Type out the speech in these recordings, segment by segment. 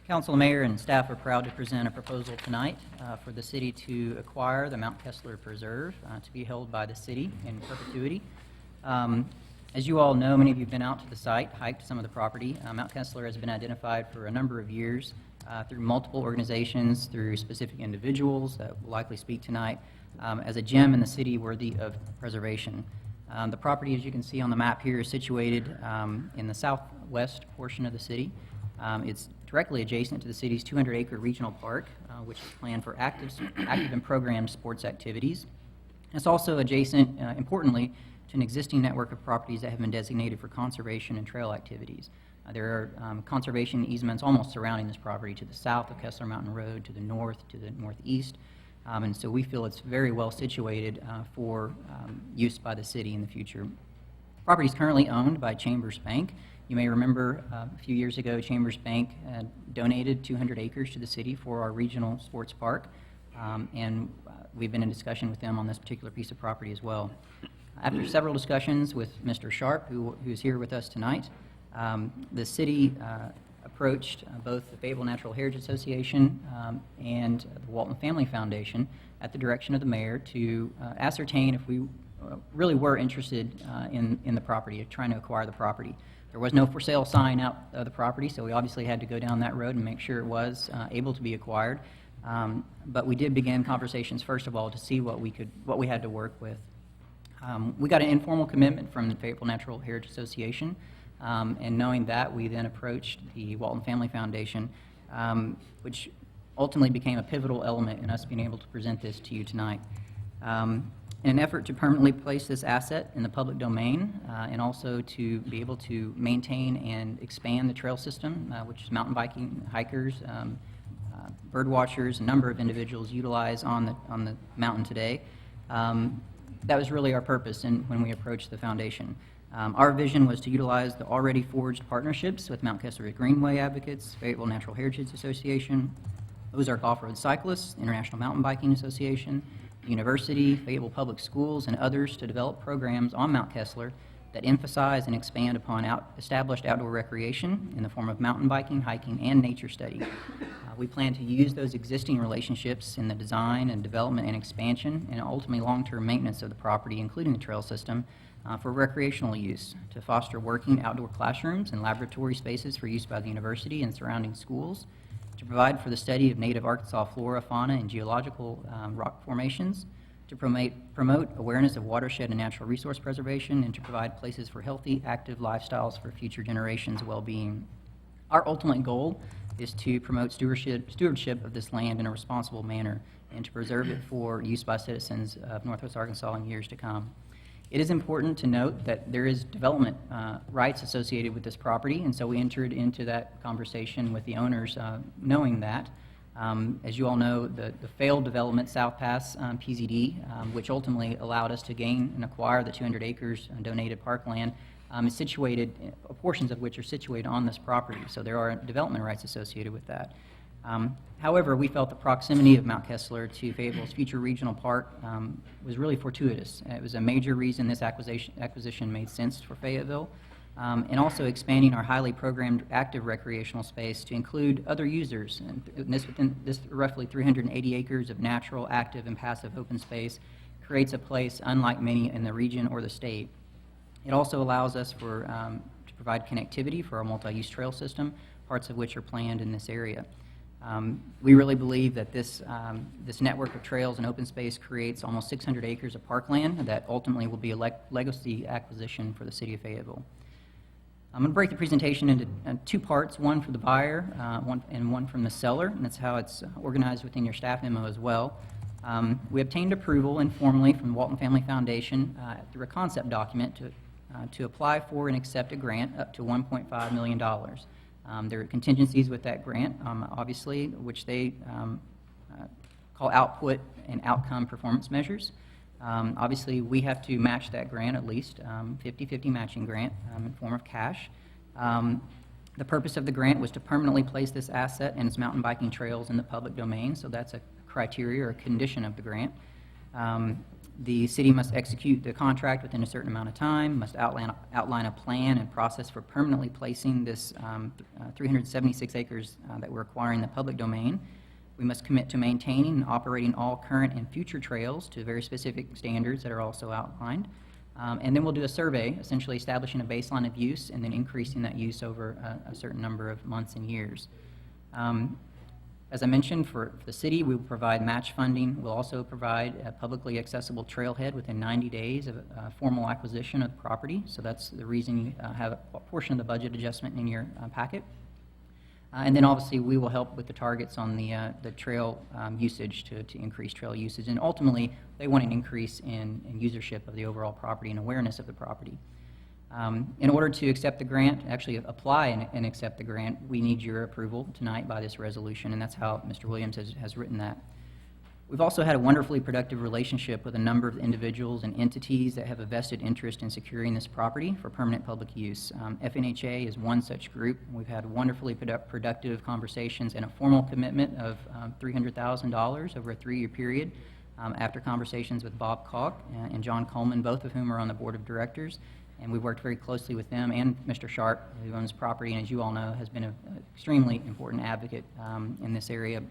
Council, Mayor, and staff are proud to present a proposal tonight for the city to acquire the Mount Kessler Preserve to be held by the city in perpetuity. As you all know, many of you have been out to the site, hiked some of the property. Mount Kessler has been identified for a number of years through multiple organizations, through specific individuals that will likely speak tonight, as a gem in the city worthy of preservation. The property, as you can see on the map here, is situated in the southwest portion of the city. It's directly adjacent to the city's 200-acre regional park, which is planned for active and programmed sports activities. It's also adjacent, importantly, to an existing network of properties that have been designated for conservation and trail activities. There are conservation easements almost surrounding this property to the south of Kessler Mountain Road, to the north, to the northeast, and so we feel it's very well situated for use by the city in the future. The property is currently owned by Chambers Bank. You may remember a few years ago, Chambers Bank donated 200 acres to the city for our regional sports park, and we've been in discussion with them on this particular piece of property as well. After several discussions with Mr. Sharp, who is here with us tonight, the city approached both the Fayetteville Natural Heritage Association and the Walton Family Foundation at the direction of the mayor to ascertain if we really were interested in the property, trying to acquire the property. There was no for sale sign out of the property, so we obviously had to go down that road and make sure it was able to be acquired. But we did begin conversations, first of all, to see what we had to work with. We got an informal commitment from the Fayetteville Natural Heritage Association, and knowing that, we then approached the Walton Family Foundation, which ultimately became a pivotal element in us being able to present this to you tonight. In an effort to permanently place this asset in the public domain and also to be able to maintain and expand the trail system, which is mountain biking, hikers, bird watchers, a number of individuals utilize on the mountain today. That was really our purpose when we approached the foundation. Our vision was to utilize the already forged partnerships with Mount Kessler Greenway Advocates, Fayetteville Natural Heritage Association, Ozark Off-Road Cyclists, International Mountain Biking Association, the University, Fayetteville Public Schools, and others to develop programs on Mount Kessler that emphasize and expand upon established outdoor recreation in the form of mountain biking, hiking, and nature study. We plan to use those existing relationships in the design and development and expansion and ultimately long-term maintenance of the property, including the trail system, for recreational use, to foster working outdoor classrooms and laboratory spaces for use by the university and surrounding schools, to provide for the study of native Arkansas flora, fauna, and geological rock formations, to promote awareness of watershed and natural resource preservation, and to provide places for healthy, active lifestyles for future generations' well-being. Our ultimate goal is to promote stewardship of this land in a responsible manner and to preserve it for use by citizens of Northwest Arkansas in years to come. It is important to note that there is development rights associated with this property, and so we entered into that conversation with the owners knowing that. As you all know, the failed development South Pass PZD, which ultimately allowed us to gain and acquire the 200 acres donated parkland, is situated, portions of which are situated on this property, so there are development rights associated with that. However, we felt the proximity of Mount Kessler to Fayetteville's future regional park was really fortuitous. It was a major reason this acquisition made sense for Fayetteville, and also expanding our highly programmed active recreational space to include other users. And within this roughly 380 acres of natural, active, and passive open space creates a place unlike many in the region or the state. It also allows us to provide connectivity for our multi-use trail system, parts of which are planned in this area. We really believe that this network of trails and open space creates almost 600 acres of parkland that ultimately will be a legacy acquisition for the city of Fayetteville. I'm going to break the presentation into two parts, one for the buyer and one from the seller, and that's how it's organized within your staff memo as well. We obtained approval informally from the Walton Family Foundation through a concept document to apply for and accept a grant up to $1.5 million. There are contingencies with that grant, obviously, which they call output and outcome performance measures. Obviously, we have to match that grant at least, 50-50 matching grant in form of cash. The purpose of the grant was to permanently place this asset and its mountain biking trails in the public domain, so that's a criteria or a condition of the grant. The city must execute the contract within a certain amount of time, must outline a plan and process for permanently placing this 376 acres that we're acquiring in the public domain. We must commit to maintaining and operating all current and future trails to very specific standards that are also outlined. And then we'll do a survey, essentially establishing a baseline of use and then increasing that use over a certain number of months and years. As I mentioned, for the city, we will provide match funding. We'll also provide a publicly accessible trailhead within 90 days of formal acquisition of the property. So that's the reason you have a portion of the budget adjustment in your packet. And then obviously we will help with the targets on the trail usage to increase trail usage. And ultimately, they want an increase in usership of the overall property and awareness of the property. In order to accept the grant, actually apply and accept the grant, we need your approval tonight by this resolution, and that's how Mr. Williams has written that. We've also had a wonderfully productive relationship with a number of individuals and entities that have a vested interest in securing this property for permanent public use. FNHA is one such group. We've had wonderfully productive conversations and a formal commitment of $300,000 over a 3-year period after conversations with Bob Kalk and John Coleman, both of whom are on the board of directors. And we've worked very closely with them and Mr. Sharp, who owns property, and as you all know, has been an extremely important advocate in this area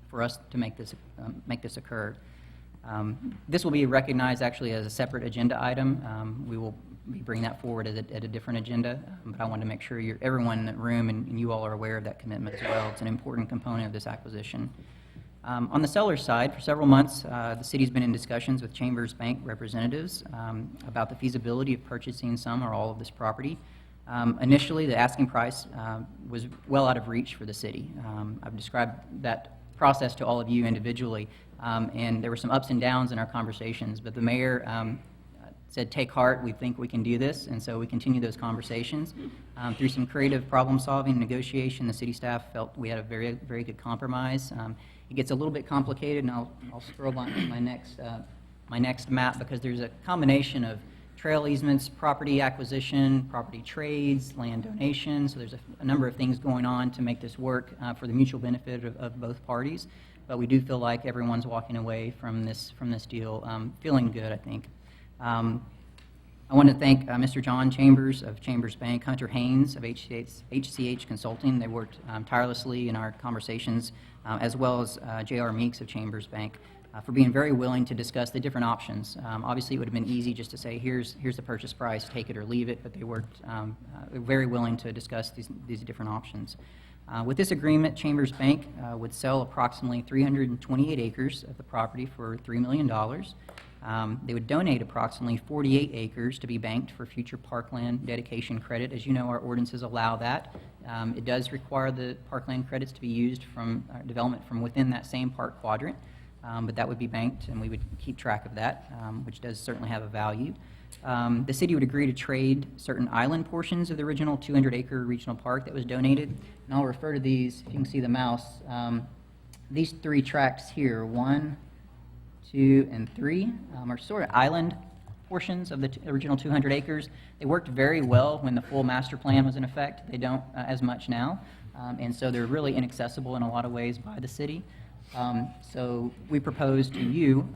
for us to make this occur. This will be recognized actually as a separate agenda item. We will be bringing that forward at a different agenda, but I wanted to make sure everyone in the room and you all are aware of that commitment as well. It's an important component of this acquisition. On the seller's side, for several months, the city's been in discussions with Chambers Bank representatives about the feasibility of purchasing some or all of this property. Initially, the asking price was well out of reach for the city. I've described that process to all of you individually, and there were some ups and downs in our conversations, but the mayor said, take heart, we think we can do this, and so we continued those conversations. Through some creative problem-solving and negotiation, the city staff felt we had a very, very good compromise. It gets a little bit complicated, and I'll scroll on to my next map, because there's a combination of trail easements, property acquisition, property trades, land donation, so there's a number of things going on to make this work for the mutual benefit of both parties, but we do feel like everyone's walking away from this deal feeling good, I think. I want to thank Mr. John Chambers of Chambers Bank, Hunter Haynes of HCH Consulting. They worked tirelessly in our conversations, as well as J.R. Meeks of Chambers Bank, for being very willing to discuss the different options. Obviously, it would have been easy just to say, here's the purchase price, take it or leave it, but they worked very willing to discuss these different options. With this agreement, Chambers Bank would sell approximately 328 acres of the property for $3 million. They would donate approximately 48 acres to be banked for future parkland dedication credit. As you know, our ordinances allow that. It does require the parkland credits to be used from development from within that same park quadrant, but that would be banked, and we would keep track of that, which does certainly have a value. The city would agree to trade certain island portions of the original 200-acre regional park that was donated, and I'll refer to these, if you can see the mouse, these 3 tracts here, 1, 2, and 3, are sort of island portions of the original 200 acres. They worked very well when the full master plan was in effect. They don't as much now, and so they're really inaccessible in a lot of ways by the city. So we propose to you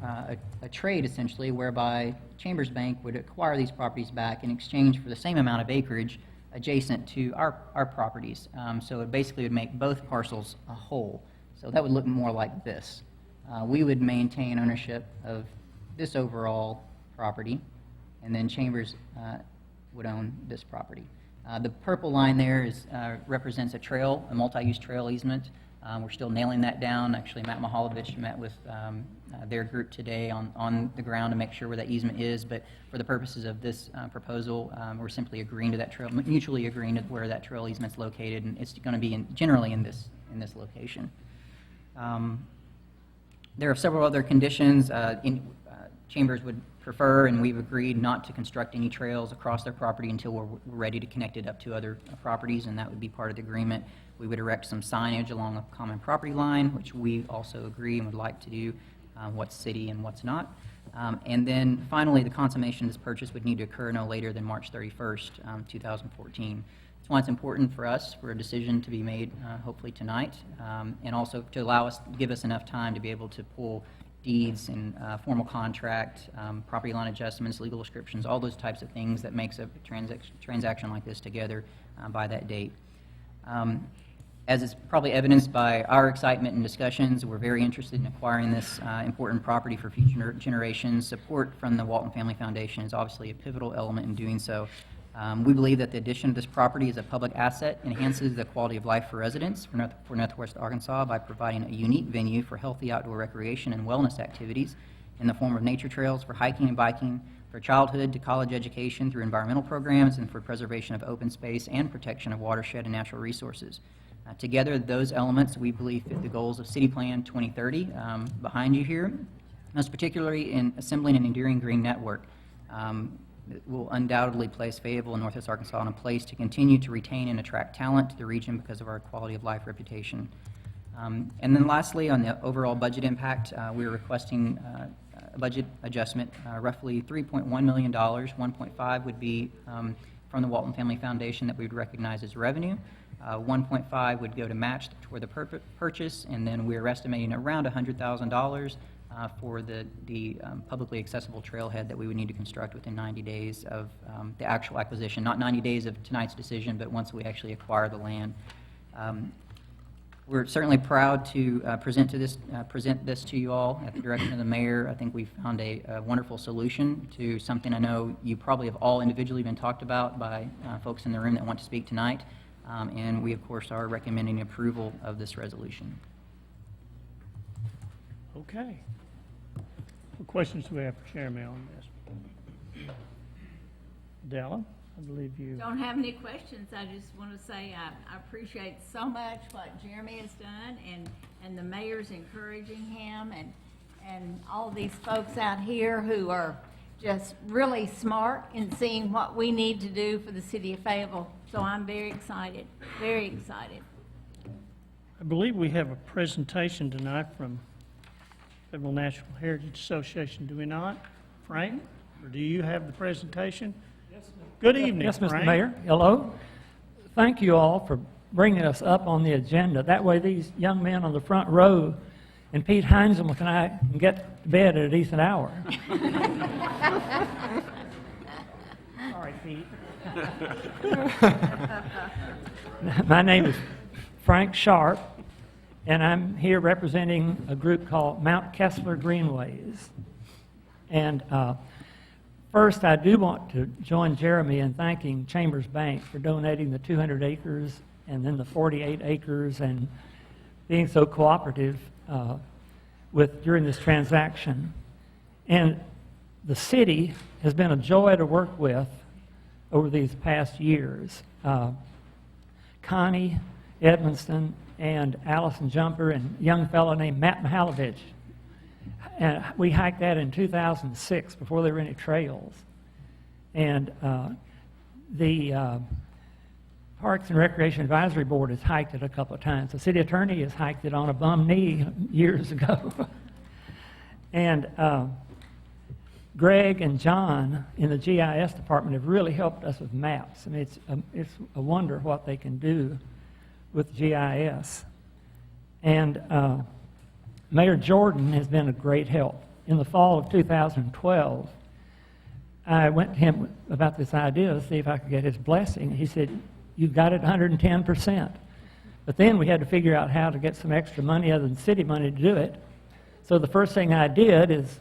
a trade, essentially, whereby Chambers Bank would acquire these properties back in exchange for the same amount of acreage adjacent to our properties. So it basically would make both parcels a whole. So that would look more like this. We would maintain ownership of this overall property, and then Chambers would own this property. The purple line there represents a multi-use trail easement. We're still nailing that down. Actually, Matt Mihalovich met with their group today on the ground to make sure where that easement is, but for the purposes of this proposal, we're simply agreeing to that trail, mutually agreeing to where that trail easement's located, and it's going to be generally in this location. There are several other conditions. Chambers would prefer, and we've agreed not to construct any trails across their property until we're ready to connect it up to other properties, and that would be part of the agreement. We would erect some signage along a common property line, which we also agree and would like to do, what's city and what's not. And then finally, the consummation of this purchase would need to occur no later than March 31st, 2014. That's why it's important for us for a decision to be made hopefully tonight, and also to give us enough time to be able to pull deeds and formal contract, property line adjustments, legal descriptions, all those types of things that makes a transaction like this together by that date. As is probably evidenced by our excitement and discussions, we're very interested in acquiring this important property for future generations. Support from the Walton Family Foundation is obviously a pivotal element in doing so. We believe that the addition of this property as a public asset enhances the quality of life for residents for Northwest Arkansas by providing a unique venue for healthy outdoor recreation and wellness activities in the form of nature trails for hiking and biking, for childhood to college education through environmental programs, and for preservation of open space and protection of watershed and natural resources. Together, those elements, we believe, fit the goals of City Plan 2030 behind you here, most particularly in assembling an enduring green network. It will undoubtedly place Fayetteville and Northwest Arkansas in a place to continue to retain and attract talent to the region because of our quality of life reputation. And then lastly, on the overall budget impact, we're requesting a budget adjustment, roughly $3.1 million. 1.5 would be from the Walton Family Foundation that we would recognize as revenue. 1.5 would go to match toward the purchase, and then we're estimating around $100,000 for the publicly accessible trailhead that we would need to construct within 90 days of the actual acquisition. Not 90 days of tonight's decision, but once we actually acquire the land. We're certainly proud to present this to you all at the direction of the mayor. I think we found a wonderful solution to something I know you probably have all individually been talked about by folks in the room that want to speak tonight. And we, of course, are recommending approval of this resolution. Okay. What questions do we have for Chairman on this? Della, I believe you... Don't have any questions. I just want to say I appreciate so much what Jeremy has done, and the mayor's encouraging him, and all these folks out here who are just really smart in seeing what we need to do for the city of Fayetteville. So I'm very excited, very excited. I believe we have a presentation tonight from Fayetteville Natural Heritage Association, do we not? Frank, or do you have the presentation? Yes, sir. Good evening, Yes, Mr. Frank. Mayor. Hello. Thank you all for bringing us up on the agenda. That way these young men on the front row and Pete Heinzelman and I can get to bed at a decent hour. Sorry, Pete. My name is Frank Sharp, and I'm here representing a group called Mount Kessler Greenways. And first, I do want to join Jeremy in thanking Chambers Bank for donating the 200 acres and then the 48 acres and being so cooperative during this transaction. And the city has been a joy to work with over these past years. Connie Edmonston and Allison Jumper and a young fellow named Matt Mihalovich. And we hiked that in 2006 before there were any trails. And the Parks and Recreation Advisory Board has hiked it a couple of times. The city attorney has hiked it on a bum knee years ago. And Greg and John in the GIS department have really helped us with maps. I mean, it's a wonder what they can do with GIS. And Mayor Jordan has been a great help. In the fall of 2012, I went to him about this idea to see if I could get his blessing. He said, "You've got it 110%. But then we had to figure out how to get some extra money other than city money to do it. So the first thing I did is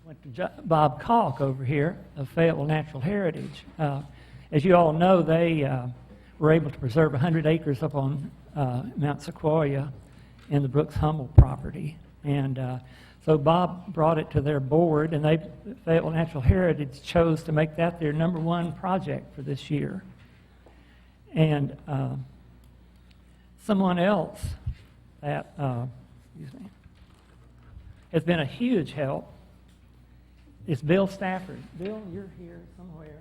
went to Bob Kalk over here of Fayetteville Natural Heritage. As you all know, they were able to preserve 100 acres up on Mount Sequoia in the Brooks Hummel property. And so Bob brought it to their board, and Fayetteville Natural Heritage chose to make that their #1 project for this year. And someone else that has been a huge help is Bill Stafford. Bill, you're here somewhere.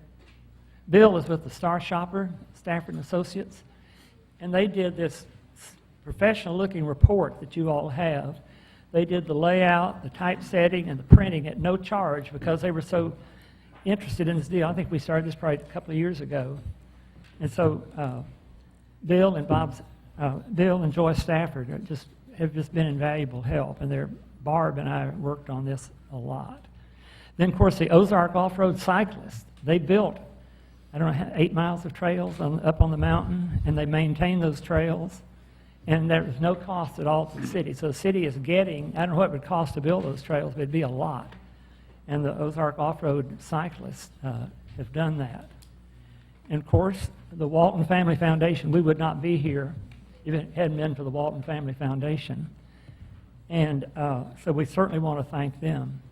Bill is with the Star Shopper, Stafford and Associates, and they did this professional-looking report that you all have. They did the layout, the typesetting, and the printing at no charge because they were so interested in this deal. I think we started this probably a couple of years ago. And so Bill and Joyce Stafford have just been invaluable help, and they're Barb and I worked on this a lot. Then, of course, the Ozark Off-Road Cyclists, they built, I don't know, 8 miles of trails up on the mountain, and they maintain those trails, and there's no cost at all to the city. So the city is getting, I don't know what it would cost to build those trails, but it'd be a lot. And the Ozark Off-Road Cyclists have done that. And, of course, the Walton Family Foundation, we would not be here if it hadn't been for the Walton Family Foundation. And so we certainly want to thank them.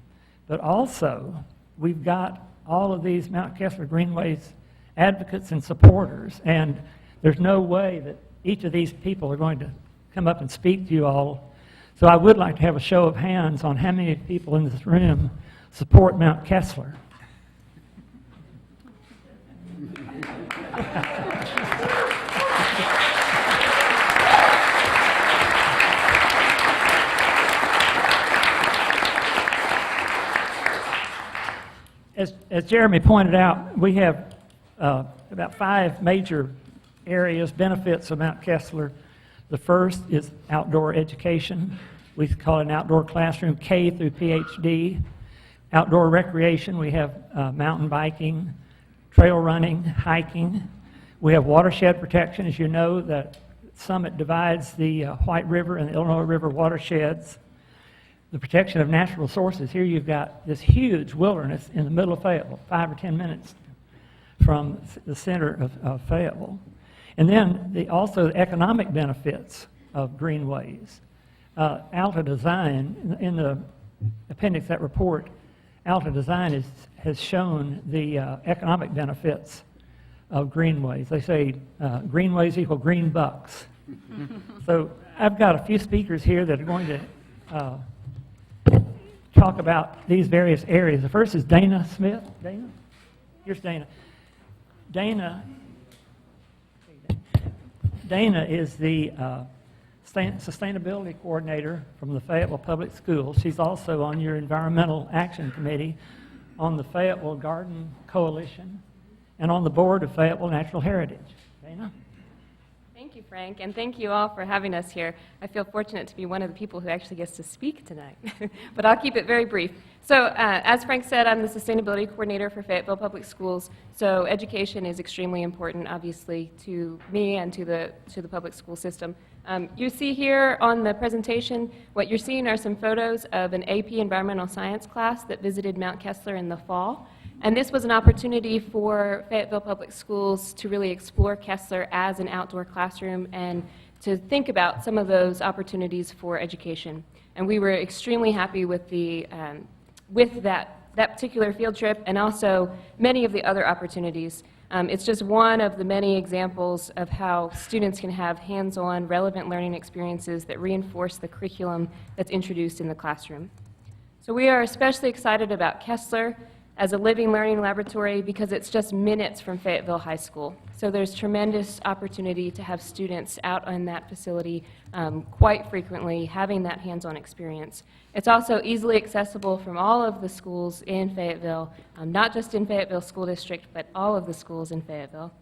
But also, we've got all of these Mount Kessler Greenways advocates and supporters, and there's no way that each of these people are going to come up and speak to you all. So I would like to have a show of hands on how many people in this room support Mount Kessler. As Jeremy pointed out, we have about 5 major areas, benefits of Mount Kessler. The first is outdoor education. We call it an outdoor classroom, K through PhD. Outdoor recreation, we have mountain biking, trail running, hiking. We have watershed protection. As you know, the summit divides the White River and the Illinois River watersheds. The protection of natural resources. Here you've got this huge wilderness in the middle of Fayetteville, 5 or 10 minutes from the center of Fayetteville. And then also the economic benefits of greenways. Alta Design, in the appendix of that report, Alta Design has shown the economic benefits of greenways. They say greenways equal green bucks. So I've got a few speakers here that are going to talk about these various areas. The first is Dana Smith. Dana? Here's Dana. Dana is the sustainability coordinator from the Fayetteville Public Schools. She's also on your Environmental Action Committee, on the Fayetteville Garden Coalition, and on the board of Fayetteville Natural Heritage. Dana? Thank you, Frank, and thank you all for having us here. I feel fortunate to be one of the people who actually gets to speak tonight, but I'll keep it very brief. So, as Frank said, I'm the Sustainability Coordinator for Fayetteville Public Schools, so education is extremely important, obviously, to me and to the public school system. You see here on the presentation, what you're seeing are some photos of an AP Environmental Science class that visited Mount Kessler in the fall. And this was an opportunity for Fayetteville Public Schools to really explore Kessler as an outdoor classroom and to think about some of those opportunities for education. And we were extremely happy with that particular field trip and also many of the other opportunities. It's just one of the many examples of how students can have hands-on, relevant learning experiences that reinforce the curriculum that's introduced in the classroom. So we are especially excited about Kessler as a living learning laboratory because it's just minutes from Fayetteville High School. So there's tremendous opportunity to have students out on that facility quite frequently, having that hands-on experience. It's also easily accessible from all of the schools in Fayetteville, not just in Fayetteville School District, but all of the schools in Fayetteville.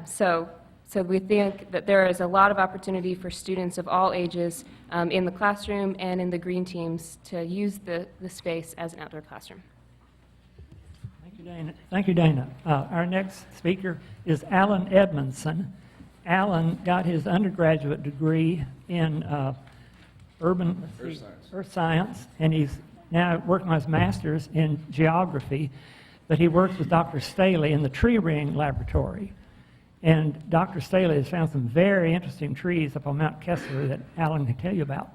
So we think that there is a lot of opportunity for students of all ages in the classroom and in the green teams to use the space as an outdoor classroom. Thank you, Dana. Our next speaker is Alan Edmondson. Alan got his undergraduate degree in Earth Science, and he's now working on his master's in geography, but he works with Dr. Staley in the tree ring laboratory. And Dr. Staley has found some very interesting trees up on Mount Kessler that Alan can tell you about.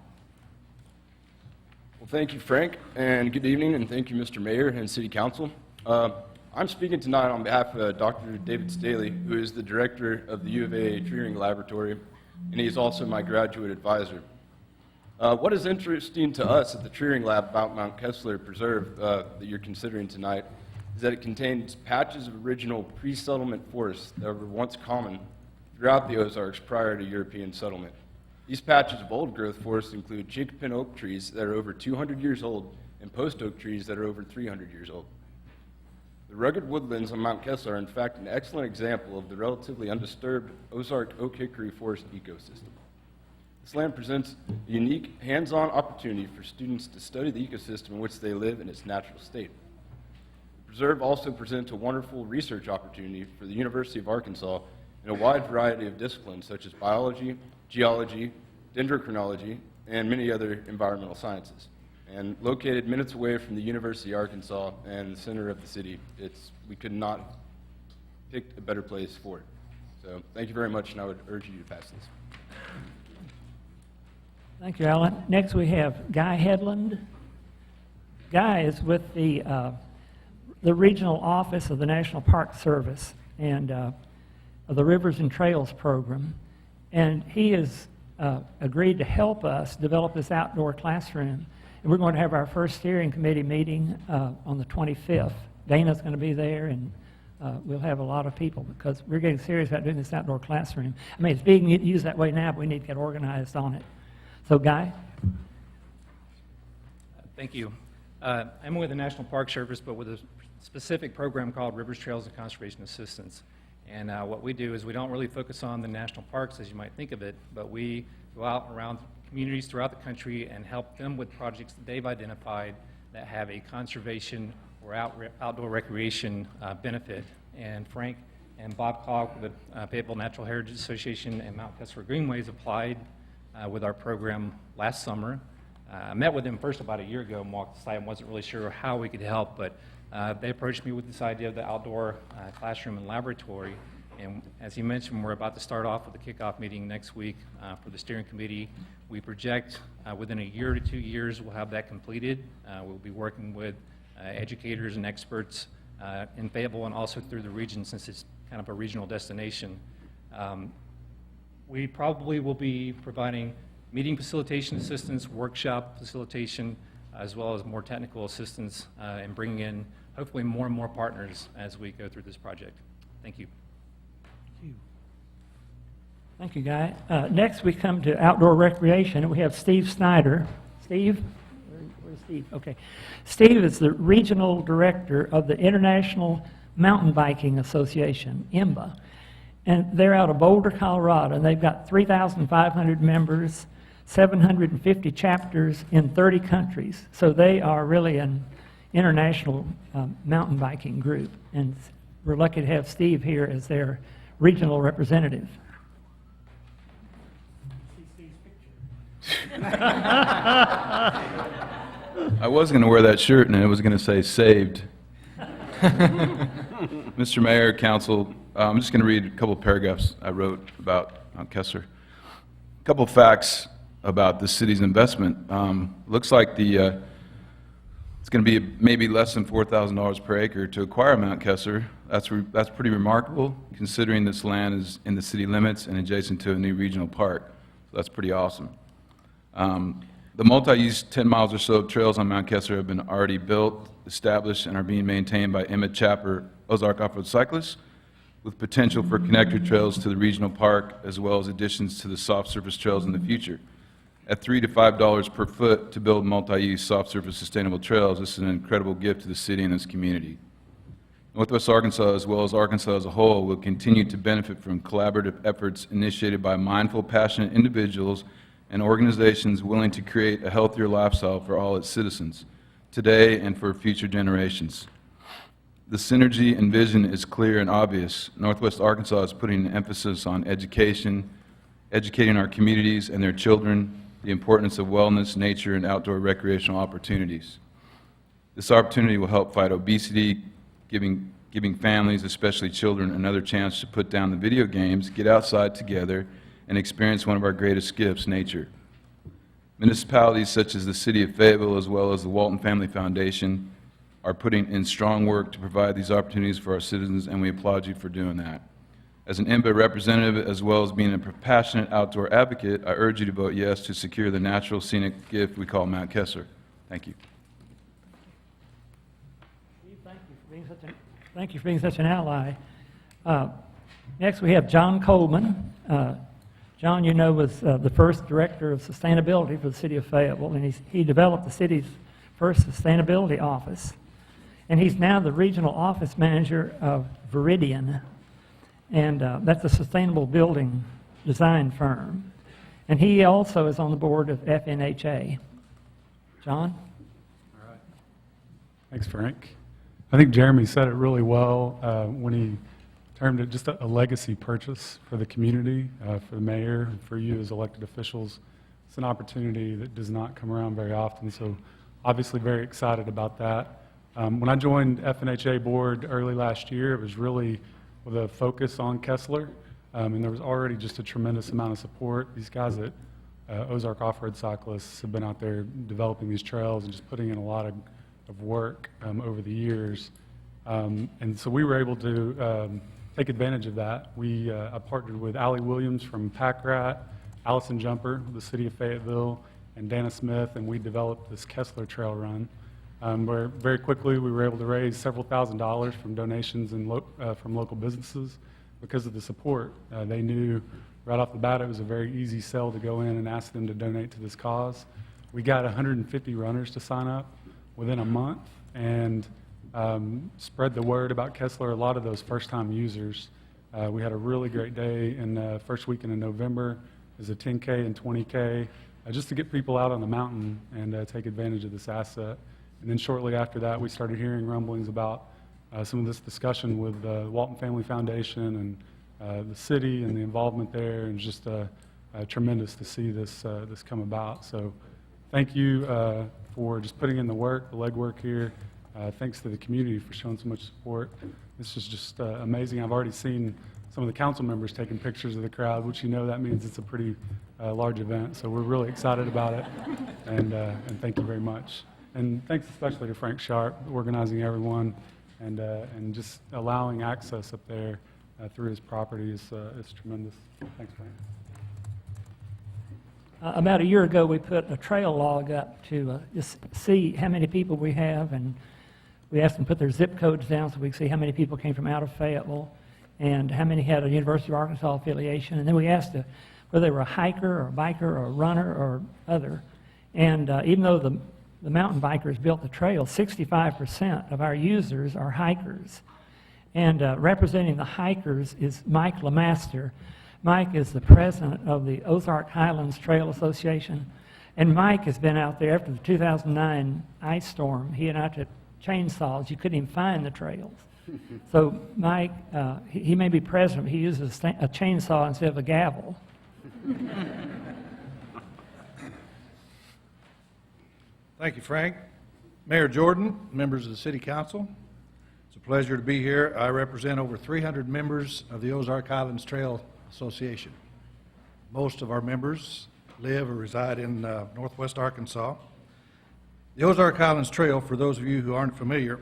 Well, thank you, Frank, and good evening, and thank you, Mr. Mayor and City Council. I'm speaking tonight on behalf of Dr. David Staley, who is the director of the U of A Tree Ring Laboratory, and he's also my graduate advisor. What is interesting to us at the Tree Ring Lab about Mount Kessler Preserve that you're considering tonight is that it contains patches of original pre-settlement forests that were once common throughout the Ozarks prior to European settlement. These patches of old-growth forests include chinkapin oak trees that are over 200 years old and post oak trees that are over 300 years old. The rugged woodlands on Mount Kessler are in fact an excellent example of the relatively undisturbed Ozark oak hickory forest ecosystem. The This land presents a unique, hands-on opportunity for students to study the ecosystem in which they live in its natural state. The preserve also presents a wonderful research opportunity for the University of Arkansas in a wide variety of disciplines such as biology, geology, dendrochronology, and many other environmental sciences. And located minutes away from the University of Arkansas and the center of the city, we could not have picked a better place for it. So thank you very much, and I would urge you to pass this. Thank you, Alan. Next, we have Guy Headland. Guy is with the regional office of the National Park Service and of the Rivers and Trails program, and he has agreed to help us develop this outdoor classroom. And we're going to have our first steering committee meeting on the 25th. Dana's going to be there, and we'll have a lot of people because we're getting serious about doing this outdoor classroom. I mean, it's being used that way now, but we need to get organized on it. So, Guy? Thank you. I'm with the National Park Service, but with a specific program called Rivers, Trails, and Conservation Assistance. And what we do is we don't really focus on the national parks as you might think of it, but we go out around communities throughout the country and help them with projects that they've identified that have a conservation or outdoor recreation benefit. And Frank and Bob Cogg with the Fayetteville Natural Heritage Association and Mount Kessler Greenways applied with our program last summer. I met with them first about a year ago and walked the site and wasn't really sure how we could help, but they approached me with this idea of the outdoor classroom and laboratory. And as you mentioned, we're about to start off with the kickoff meeting next week for the steering committee. We project within a year to 2 years we'll have that completed. We'll be working with educators and experts in Fayetteville and also through the region since it's kind of a regional destination. We probably will be providing meeting facilitation assistance, workshop facilitation, as well as more technical assistance and bringing in hopefully more and more partners as we go through this project. Thank you. Thank you, Guy. Next, we come to outdoor recreation, and we have Steve Snyder. Steve? Where's Steve? Okay. Steve is the regional director of the International Mountain Biking Association, IMBA. And they're out of Boulder, Colorado, and they've got 3,500 members, 750 chapters in 30 countries. So they are really an international mountain biking group. And we're lucky to have Steve here as their regional representative. I was going to wear that shirt, and it was going to say saved. Mr. Mayor, Council, I'm just going to read a couple of paragraphs I wrote about Mount Kessler. A couple of facts about the city's investment. Looks like it's going to be maybe less than $4,000 per acre to acquire Mount Kessler. That's pretty remarkable, considering this land is in the city limits and adjacent to a new regional park. So that's pretty awesome. The multi-use 10 miles or so of trails on Mount Kessler have been already built, established, and are being maintained by Emmett Chapter Ozark Off-Road Cyclists, with potential for connector trails to the regional park, as well as additions to the soft surface trails in the future. At $3 to $5 per foot to build multi-use soft surface sustainable trails, this is an incredible gift to the city and its community. Northwest Arkansas, as well as Arkansas as a whole, will continue to benefit from collaborative efforts initiated by mindful, passionate individuals and organizations willing to create a healthier lifestyle for all its citizens, today and for future generations. The synergy and vision is clear and obvious. Northwest Arkansas is putting an emphasis on education, educating our communities and their children, the importance of wellness, nature, and outdoor recreational opportunities. This opportunity will help fight obesity, giving families, especially children, another chance to put down the video games, get outside together, and experience one of our greatest gifts, nature. Municipalities such as the City of Fayetteville, as well as the Walton Family Foundation, are putting in strong work to provide these opportunities for our citizens, and we applaud you for doing that. As an IMBA representative, as well as being a passionate outdoor advocate, I urge you to vote yes to secure the natural scenic gift we call Mount Kessler. Thank you. Thank you for being such an ally. Next, we have John Coleman. John, you know, was the first director of sustainability for the city of Fayetteville, and he developed the city's first sustainability office. And he's now the regional office manager of Veridian, and that's a sustainable building design firm. And he also is on the board of FNHA. John? Thanks, Frank. I think Jeremy said it really well when he termed it just a legacy purchase for the community, for the mayor, and for you as elected officials. It's an opportunity that does not come around very often, so obviously very excited about that. When I joined FNHA board early last year, it was really with a focus on Kessler, and there was already just a tremendous amount of support. These guys at Ozark Off-Road Cyclists have been out there developing these trails and just putting in a lot of work over the years. And so we were able to take advantage of that. I partnered with Allie Williams from Pack Rat, Allison Jumper, the city of Fayetteville, and Dana Smith, and we developed this Kessler Trail Run, where very quickly we were able to raise several $1,000s from donations and from local businesses because of the support. They knew right off the bat it was a very easy sell to go in and ask them to donate to this cause. We got 150 runners to sign up within a month, and spread the word about Kessler. A lot of those first-time users. We had a really great day in the first weekend in November. It was a 10K and 20K, just to get people out on the mountain and take advantage of this asset. And then shortly after that, we started hearing rumblings about some of this discussion with the Walton Family Foundation and the city and the involvement there, and just tremendous to see this come about. So thank you for just putting in the work, the legwork here. Thanks to the community for showing so much support. This is just amazing. I've already seen some of the council members taking pictures of the crowd, which that means it's a pretty large event. So we're really excited about it, and thank you very much. And thanks especially to Frank Sharp, organizing everyone, and just allowing access up there through his property is tremendous. Thanks, Frank. About a year ago, we put a trail log up to just see how many people we have, and we asked them to put their zip codes down so we could see how many people came from out of Fayetteville and how many had a University of Arkansas affiliation. And then we asked whether they were a hiker or a biker or a runner or other. And even though the mountain bikers built the trail, 65% of our users are hikers. And representing the hikers is Mike LeMaster. Mike is the president of the Ozark Highlands Trail Association. And Mike has been out there after the 2009 ice storm. He and I took chainsaws. You couldn't even find the trails. So Mike, he may be president, but he uses a chainsaw instead of a gavel. Thank you, Frank. Mayor Jordan, members of the City Council, it's a pleasure to be here. I represent over 300 members of the Ozark Highlands Trail Association. Most of our members live or reside in northwest Arkansas. The Ozark Highlands Trail, for those of you who aren't familiar,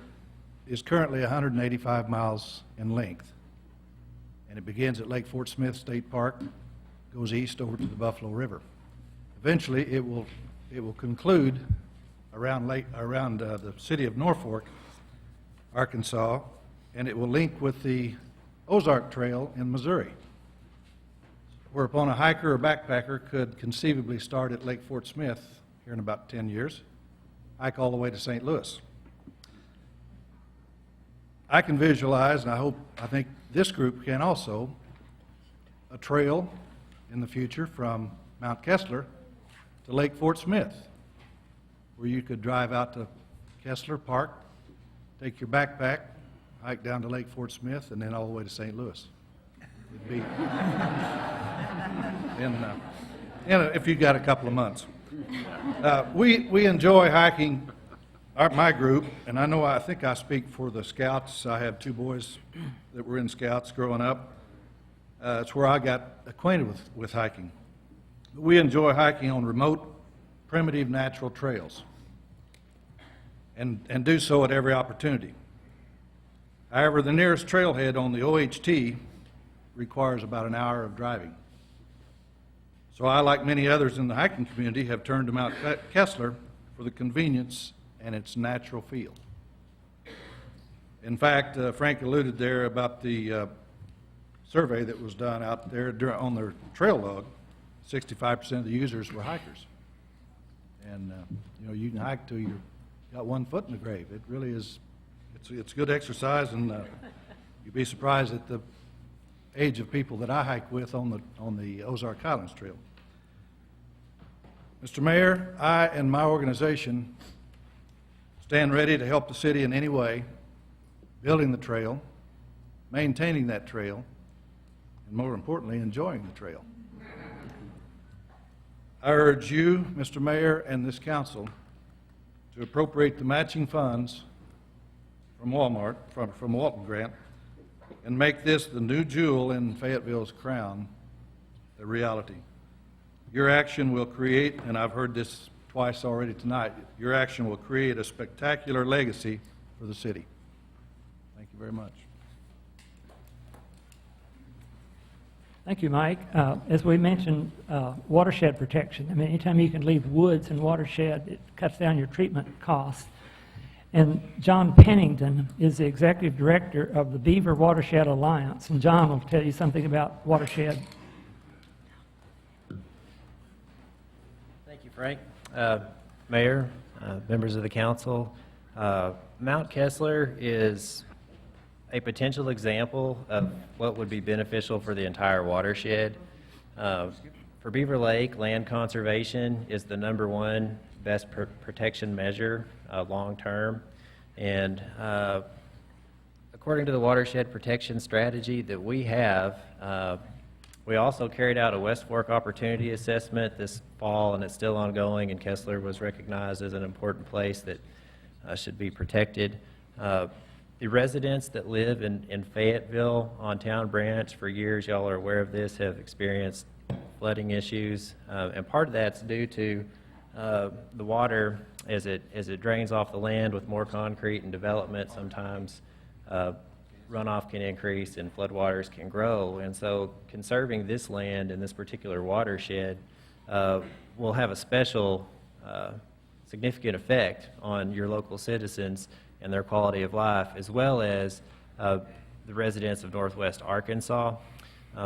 is currently 185 miles in length. And it begins at Lake Fort Smith State Park, goes east over to the Buffalo River. Eventually, it will conclude around the city of Norfolk, Arkansas, and it will link with the Ozark Trail in Missouri, whereupon a hiker or backpacker could conceivably start at Lake Fort Smith here in about 10 years, hike all the way to St. Louis. I can visualize, and I think this group can also, a trail in the future from Mount Kessler to Lake Fort Smith, where you could drive out to Kessler Park, take your backpack, hike down to Lake Fort Smith, and then all the way to St. Louis. It'd be if you got a couple of months. We enjoy hiking, my group, and I think I speak for the Scouts. I have two boys that were in Scouts growing up. It's where I got acquainted with hiking. We enjoy hiking on remote, primitive natural trails, and do so at every opportunity. However, the nearest trailhead on the OHT requires about an hour of driving. So I, like many others in the hiking community, have turned to Mount Kessler for the convenience and its natural feel. In fact, Frank alluded there about the survey that was done out there on their trail log. 65% of the users were hikers. And you can hike till you've got 1 foot in the grave. It really is, it's good exercise, and you'd be surprised at the age of people that I hike with on the Ozark Highlands Trail. Mr. Mayor, I and my organization stand ready to help the city in any way, building the trail, maintaining that trail, and more importantly, enjoying the trail. I urge you, Mr. Mayor, and this council to appropriate the matching funds from Walton Grant, and make this the new jewel in Fayetteville's crown a reality. Your action will create, and I've heard this twice already tonight, your action will create a spectacular legacy for the city. Thank you very much. Thank you, Mike. As we mentioned, watershed protection. I mean, anytime you can leave woods and watershed, it cuts down your treatment costs. And John Pennington is the executive director of the Beaver Watershed Alliance. And John will tell you something about watershed. Thank you, Frank. Mayor, members of the council, Mount Kessler is a potential example of what would be beneficial for the entire watershed. For Beaver Lake, land conservation is the #1 best protection measure long-term. And according to the watershed protection strategy that we have, we also carried out a West Fork opportunity assessment this fall, and it's still ongoing, and Kessler was recognized as an important place that should be protected. The residents that live in Fayetteville on Town Branch, for years, y'all are aware of this, have experienced flooding issues, and part of that's due to the water as it drains off the land with more concrete and development. Sometimes runoff can increase and floodwaters can grow, and so conserving this land in this particular watershed will have a special significant effect on your local citizens and their quality of life, as well as the residents of Northwest Arkansas.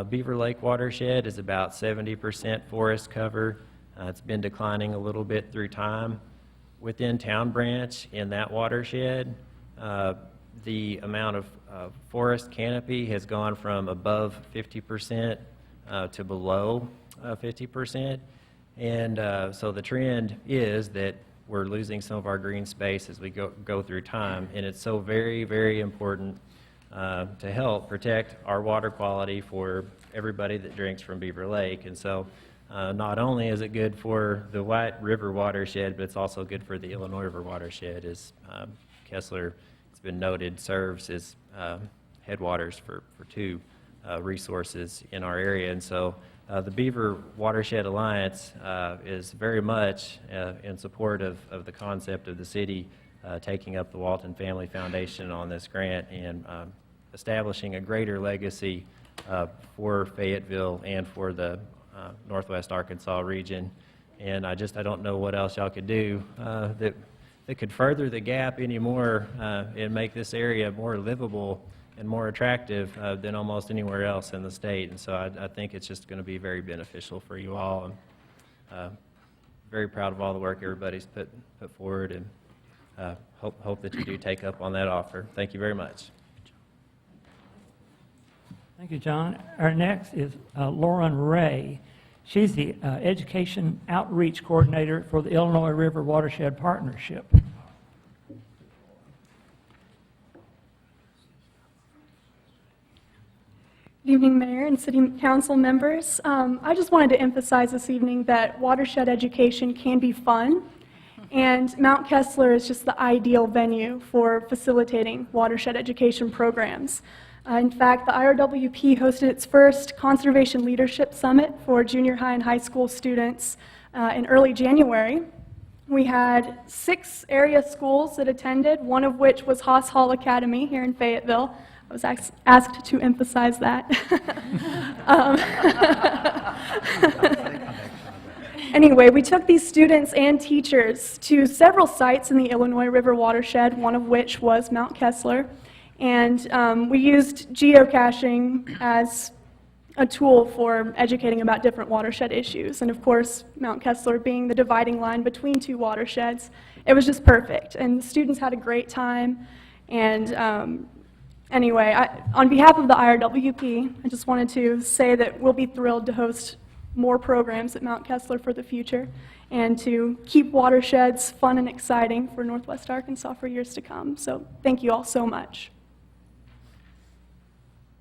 Beaver Lake watershed is about 70% forest cover. It's been declining a little bit through time. Within Town Branch, in that watershed, the amount of forest canopy has gone from above 50% to below 50%. And so the trend is that we're losing some of our green space as we go through time, and it's so very, very important to help protect our water quality for everybody that drinks from Beaver Lake. And so not only is it good for the White River watershed, but it's also good for the Illinois River watershed, as Kessler, it's been noted, serves as headwaters for two resources in our area. And so the Beaver Watershed Alliance is very much in support of the concept of the city taking up the Walton Family Foundation on this grant and establishing a greater legacy for Fayetteville and for the Northwest Arkansas region. And I don't know what else y'all could do that could further the gap anymore and make this area more livable and more attractive than almost anywhere else in the state. And so I think it's just going to be very beneficial for you all. I'm very proud of all the work everybody's put forward, and hope that you do take up on that offer. Thank you very much. Thank you, John. Our next is Lauren Ray. She's the Education Outreach Coordinator for the Illinois River Watershed Partnership. Good evening, Mayor and City Council members. I just wanted to emphasize this evening that watershed education can be fun, and Mount Kessler is just the ideal venue for facilitating watershed education programs. In fact, the IRWP hosted its first Conservation Leadership Summit for junior high and high school students in early January. We had 6 area schools that attended, one of which was Haas Hall Academy here in Fayetteville. I was asked to emphasize that. Anyway, we took these students and teachers to several sites in the Illinois River watershed, one of which was Mount Kessler. And we used geocaching as a tool for educating about different watershed issues. And of course, Mount Kessler being the dividing line between 2 watersheds, it was just perfect. And the students had a great time. And anyway, on behalf of the IRWP, I just wanted to say that we'll be thrilled to host more programs at Mount Kessler for the future and to keep watersheds fun and exciting for Northwest Arkansas for years to come. So thank you all so much.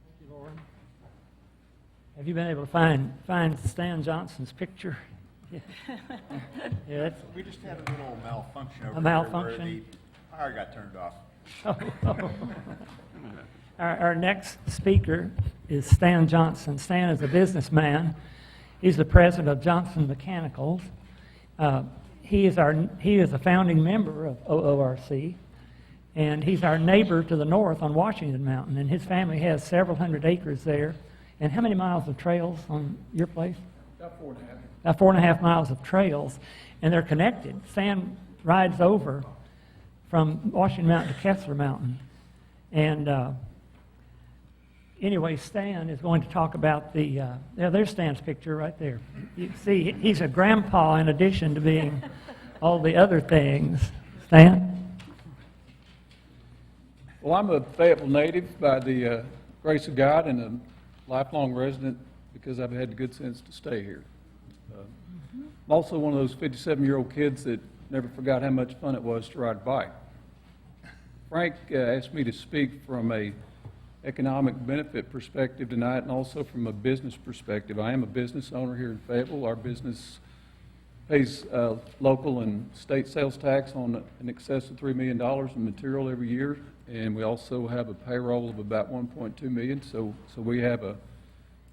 Thank you, Lauren. Have you been able to find Stan Johnson's picture? Yeah, that's We just had a little malfunction over A here malfunction? where the power got turned off. Our next speaker is Stan Johnson. Stan is a businessman. He's the president of Johnson Mechanicals. He is a founding member of OORC, and he's our neighbor to the north on Washington Mountain, and his family has several hundred acres there. And how many miles of trails on your place? About 4.5. About 4.5 miles of trails, and they're connected. Stan rides over from Washington Mountain to Kessler Mountain. And anyway, Stan is going to talk about there's Stan's picture right there. You see, he's a grandpa in addition to being all the other things. Stan? Well, I'm a Fayetteville native by the grace of God and a lifelong resident because I've had the good sense to stay here. I'm also one of those 57-year-old kids that never forgot how much fun it was to ride a bike. Frank asked me to speak from a economic benefit perspective tonight and also from a business perspective. I am a business owner here in Fayetteville. Our business pays local and state sales tax on in excess of $3 million in material every year, and we also have a payroll of about $1.2 million, so we have a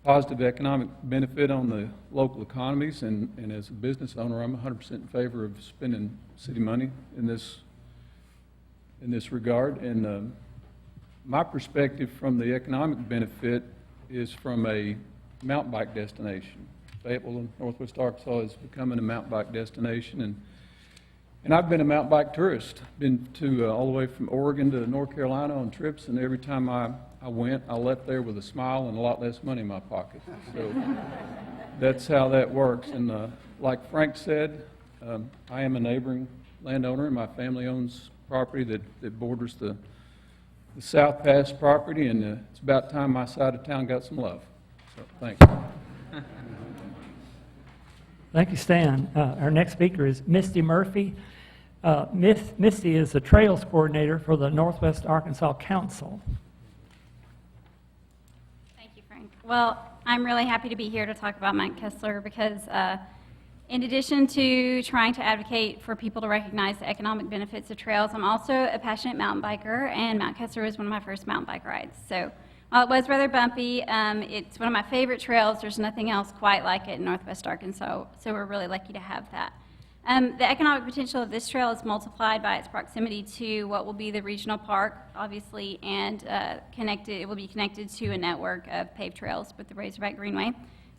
positive economic benefit on the local economies, and as a business owner, I'm 100% in favor of spending city money in this regard. And my perspective from the economic benefit is from a mountain bike destination. Fayetteville and Northwest Arkansas is becoming a mountain bike destination, and I've been a mountain bike tourist. Been to all the way from Oregon to North Carolina on trips, and every time I went, I left there with a smile and a lot less money in my pocket. So that's how that works. And like Frank said, I am a neighboring landowner, and my family owns property that borders the South Pass property, and it's about time my side of town got some love. So thanks. Thank you, Stan. Our next speaker is Misty Murphy. Misty is the Trails Coordinator for the Northwest Arkansas Council. Thank you, Frank. Well, I'm really happy to be here to talk about Mount Kessler because in addition to trying to advocate for people to recognize the economic benefits of trails, I'm also a passionate mountain biker, and Mount Kessler was one of my first mountain bike rides. So while it was rather bumpy, it's one of my favorite trails. There's nothing else quite like it in Northwest Arkansas, so we're really lucky to have that. The economic potential of this trail is multiplied by its proximity to what will be the regional park, obviously, and it will be connected to a network of paved trails with the Razorback Greenway.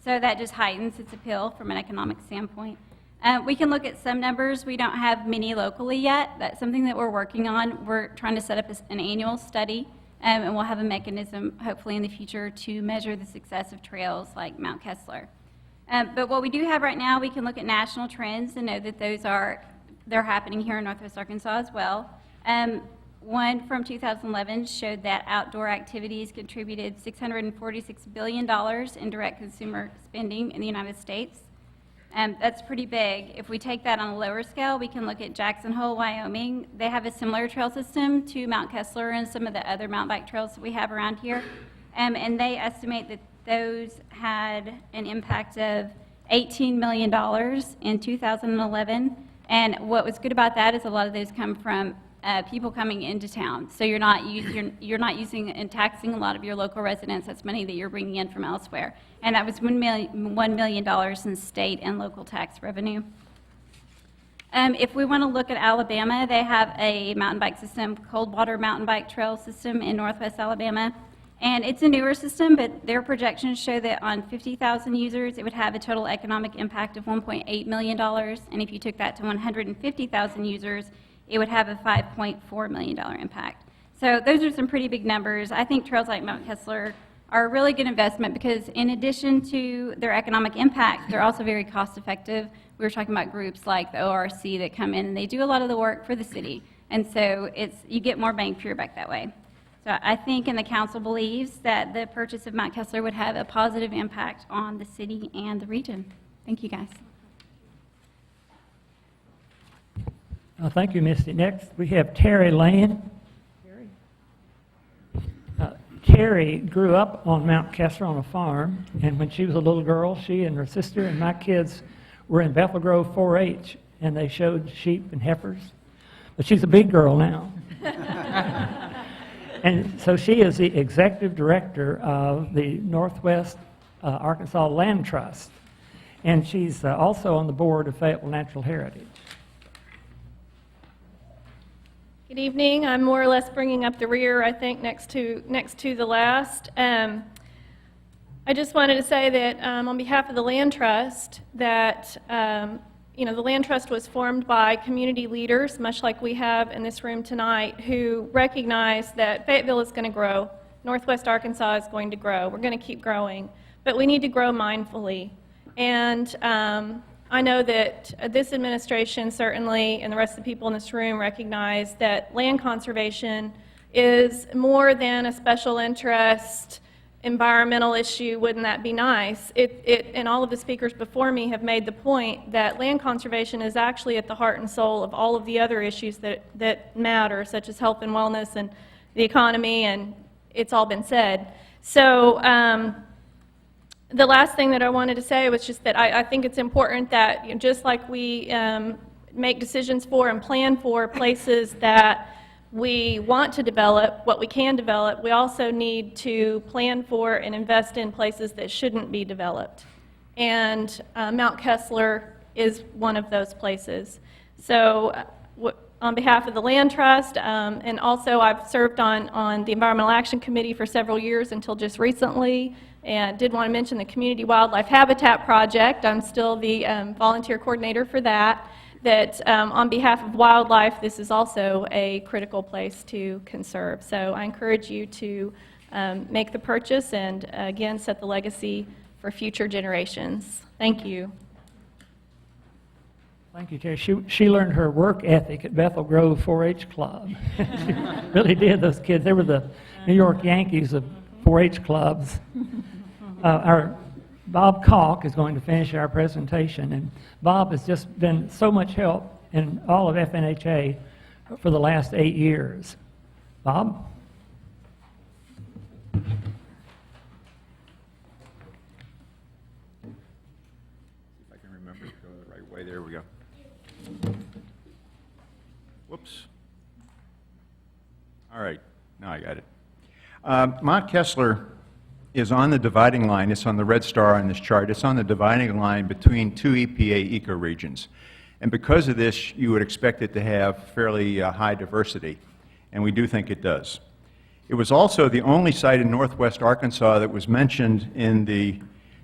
So that just heightens its appeal from an economic standpoint. We can look at some numbers. We don't have many locally yet. That's something that we're working on. We're trying to set up an annual study, and we'll have a mechanism, hopefully in the future, to measure the success of trails like Mount Kessler. But what we do have right now, we can look at national trends and know that they're happening here in Northwest Arkansas as well. One from 2011 showed that outdoor activities contributed $646 billion in direct consumer spending in the United States. That's pretty big. If we take that on a lower scale, we can look at Jackson Hole, Wyoming. They have a similar trail system to Mount Kessler and some of the other mountain bike trails that we have around here. And they estimate that those had an impact of $18 million in 2011. And what was good about that is a lot of those come from people coming into town. So you're not using and taxing a lot of your local residents. That's money that you're bringing in from elsewhere. And that was $1 million in state and local tax revenue. If we want to look at Alabama, they have a mountain bike system, Coldwater Mountain Bike Trail System in Northwest Alabama. And it's a newer system, but their projections show that on 50,000 users, it would have a total economic impact of $1.8 million. And if you took that to 150,000 users, it would have a $5.4 million impact. So those are some pretty big numbers. I think trails like Mount Kessler are a really good investment because in addition to their economic impact, they're also very cost effective. We were talking about groups like the ORC that come in and they do a lot of the work for the city. And so you get more bang for your buck that way. So I think, and the council believes, that the purchase of Mount Kessler would have a positive impact on the city and the region. Thank you, guys. Thank you, Misty. Next, we have Terry Lane. Terry grew up on Mount Kessler on a farm, and when she was a little girl, she and her sister and my kids were in Bethel Grove 4-H, and they showed sheep and heifers. But she's a big girl now. And so she is the executive director of the Northwest Arkansas Land Trust, and she's also on the board of Fayetteville Natural Heritage. Good evening. I'm more or less bringing up the rear, I think, next to the last. I just wanted to say that on behalf of the Land Trust, that the Land Trust was formed by community leaders, much like we have in this room tonight, who recognize that Fayetteville is going to grow, Northwest Arkansas is going to grow. We're going to keep growing, but we need to grow mindfully. And I know that this administration certainly, and the rest of the people in this room, recognize that land conservation is more than a special interest environmental issue. Wouldn't that be nice? And all of the speakers before me have made the point that land conservation is actually at the heart and soul of all of the other issues that matter, such as health and wellness and the economy, and it's all been said. So the last thing that I wanted to say was just that I think it's important that, just like we make decisions for and plan for places that we want to develop, what we can develop, we also need to plan for and invest in places that shouldn't be developed. And Mount Kessler is one of those places. So on behalf of the Land Trust, and also I've served on the Environmental Action Committee for several years until just recently, and did want to mention the Community Wildlife Habitat Project. I'm still the volunteer coordinator for that. On behalf of wildlife, this is also a critical place to conserve. So I encourage you to make the purchase and, again, set the legacy for future generations. Thank you. Thank you, Terry. She learned her work ethic at Bethel Grove 4-H Club. She really did. Those kids, they were the New York Yankees of 4-H clubs. Our Bob Kalk is going to finish our presentation, and Bob has just been so much help in all of FNHA for the last 8 years. Bob? If I can remember to go the right way, there we go. Whoops. All right, now I got it. Mount Kessler is on the dividing line. It's on the red star on this chart. It's on the dividing line between two EPA ecoregions. And because of this, you would expect it to have fairly high diversity, and we do think it does. It was also the only site in northwest Arkansas that was mentioned in the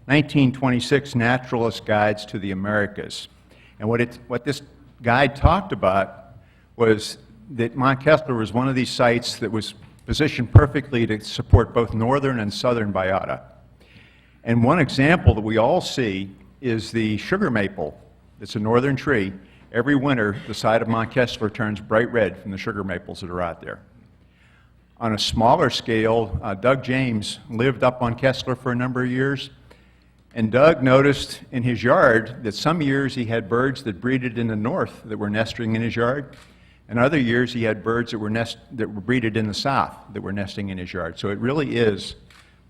1926 Naturalist Guides to the Americas. And what this guide talked about was that Mount Kessler was one of these sites that was positioned perfectly to support both northern and southern biota. And one example that we all see is the sugar maple. It's a northern tree. Every winter, the side of Mount Kessler turns bright red from the sugar maples that are out there. On a smaller scale, Doug James lived up on Kessler for a number of years, and Doug noticed in his yard that some years he had birds that breeded in the north that were nesting in his yard, and other years he had birds that were breeded in the south that were nesting in his yard. So it really is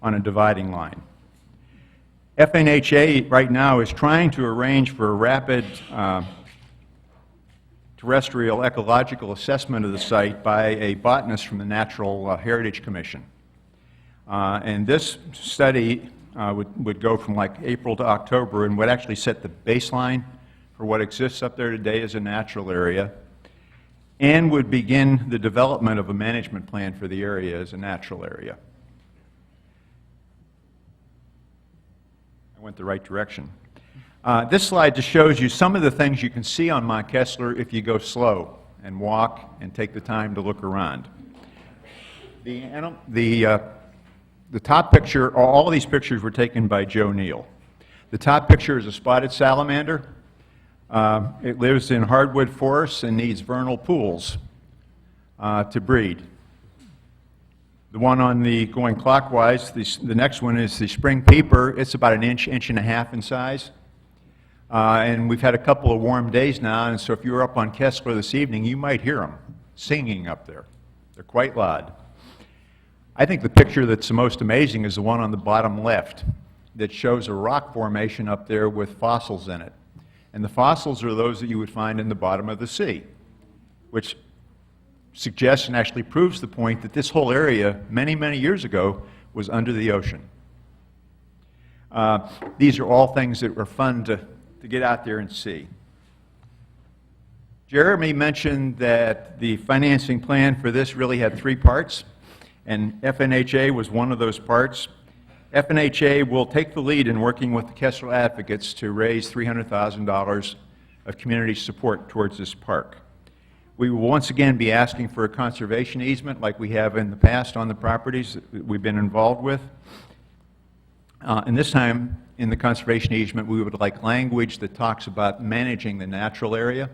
on a dividing line. FNHA right now is trying to arrange for a rapid terrestrial ecological assessment of the site by a botanist from the Natural Heritage Commission. And this study would go from like April to October and would actually set the baseline for what exists up there today as a natural area, and would begin the development of a management plan for the area as a natural area. I went the right direction. This slide just shows you some of the things you can see on Mount Kessler if you go slow and walk and take the time to look around. The top picture, all of these pictures were taken by Joe Neal. The top picture is a spotted salamander. It lives in hardwood forests and needs vernal pools to breed. The one on the going clockwise, the next one is the spring peeper. It's about an inch, inch and a half in size. And we've had a couple of warm days now, and so if you were up on Kessler this evening, you might hear them singing up there. They're quite loud. I think the picture that's the most amazing is the one on the bottom left that shows a rock formation up there with fossils in it. And the fossils are those that you would find in the bottom of the sea, which suggests and actually proves the point that this whole area, many, many years ago, was under the ocean. These are all things that are fun to get out there and see. Jeremy mentioned that the financing plan for this really had 3 parts, and FNHA was one of those parts. FNHA will take the lead in working with the Kessler advocates to raise $300,000 of community support towards this park. We will once again be asking for a conservation easement like we have in the past on the properties that we've been involved with. And this time, in the conservation easement, we would like language that talks about managing the natural area.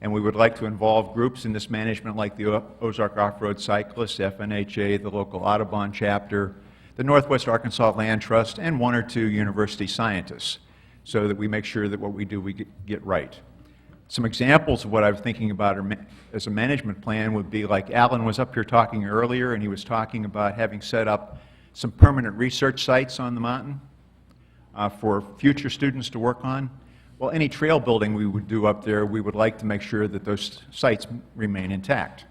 And we would like to involve groups in this management like the Ozark Off-Road Cyclists, FNHA, the local Audubon chapter, the Northwest Arkansas Land Trust, and 1 or 2 university scientists, so that we make sure that what we do we get right. Some examples of what I was thinking about as a management plan would be like Alan was up here talking earlier, and he was talking about having set up some permanent research sites on the mountain for future students to work on. Well, any trail building we would do up there, we would like to make sure that those sites remain intact.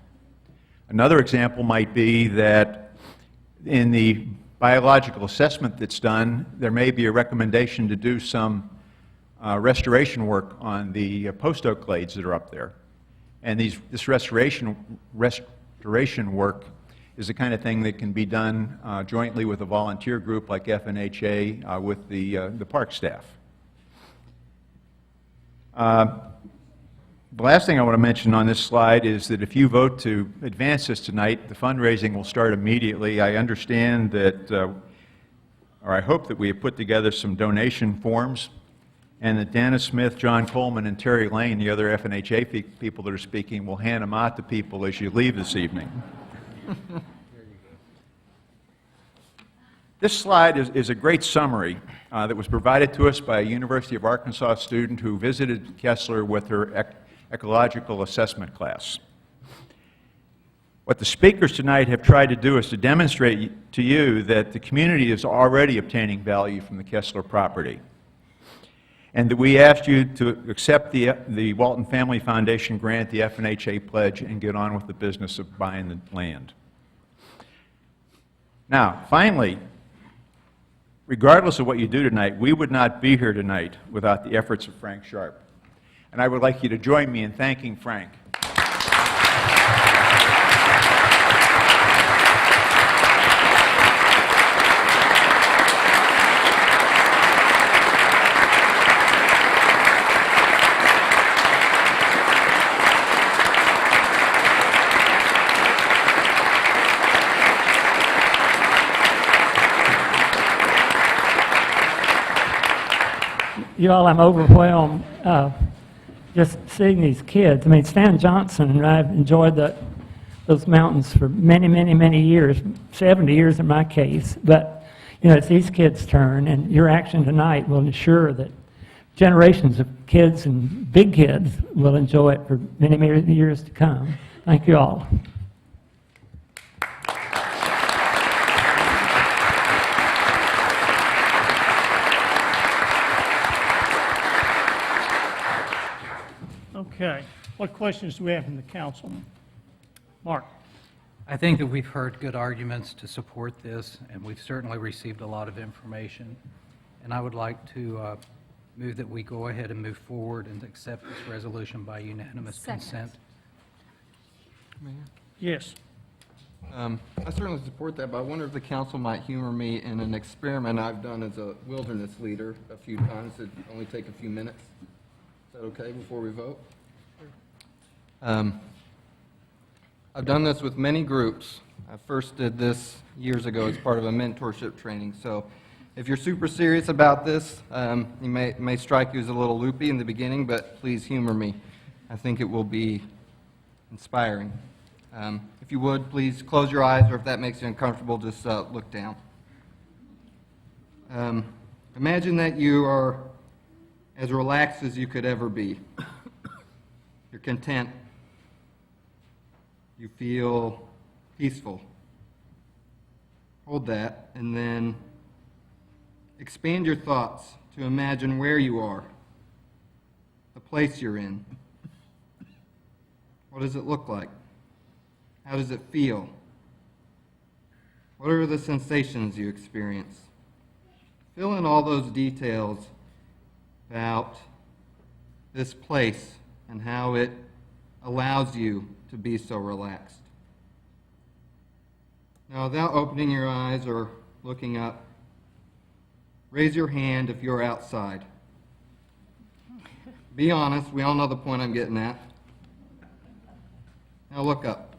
Another example might be that in the biological assessment that's done, there may be a recommendation to do some restoration work on the post oak glades that are up there. And this restoration work is the kind of thing that can be done jointly with a volunteer group like FNHA with the park staff. The last thing I want to mention on this slide is that if you vote to advance this tonight, the fundraising will start immediately. I understand that, or I hope that we have put together some donation forms, and that Dana Smith, John Coleman, and Terry Lane, the other FNHA people that are speaking, will hand them out to people as you leave this evening. This slide is a great summary that was provided to us by a University of Arkansas student who visited Kessler with her ecological assessment class. What the speakers tonight have tried to do is to demonstrate to you that the community is already obtaining value from the Kessler property, and that we asked you to accept the Walton Family Foundation grant, the FNHA pledge, and get on with the business of buying the land. Now, finally, regardless of what you do tonight, we would not be here tonight without the efforts of Frank Sharp. And I would like you to join me in thanking Frank. You all, I'm overwhelmed just seeing these kids. I mean, Stan Johnson and I have enjoyed those mountains for many, many, many years, 70 years in my case. But, you know, it's these kids' turn, and your action tonight will ensure that generations of kids and big kids will enjoy it for many, many years to come. Thank you all. Okay. What questions do we have from the council? Mark. I think that we've heard good arguments to support this, and we've certainly received a lot of information. And I would like to move that we go ahead and move forward and accept this resolution by unanimous consent. Yes. I certainly support that, but I wonder if the council might humor me in an experiment I've done as a wilderness leader a few times. It'd only take a few minutes. Is that okay before we vote? I've done this with many groups. I first did this years ago as part of a mentorship training. So if you're super serious about this, it may strike you as a little loopy in the beginning, but please humor me. I think it will be inspiring. If you would, please close your eyes, or if that makes you uncomfortable, just look down. Imagine that you are as relaxed as you could ever be. You're content. You feel peaceful. Hold that, and then expand your thoughts to imagine where you are, the place you're in. What does it look like? How does it feel? What are the sensations you experience? Fill in all those details about this place and how it allows you to be so relaxed. Now, without opening your eyes or looking up, raise your hand if you're outside. Be honest, we all know the point I'm getting at. Now look up.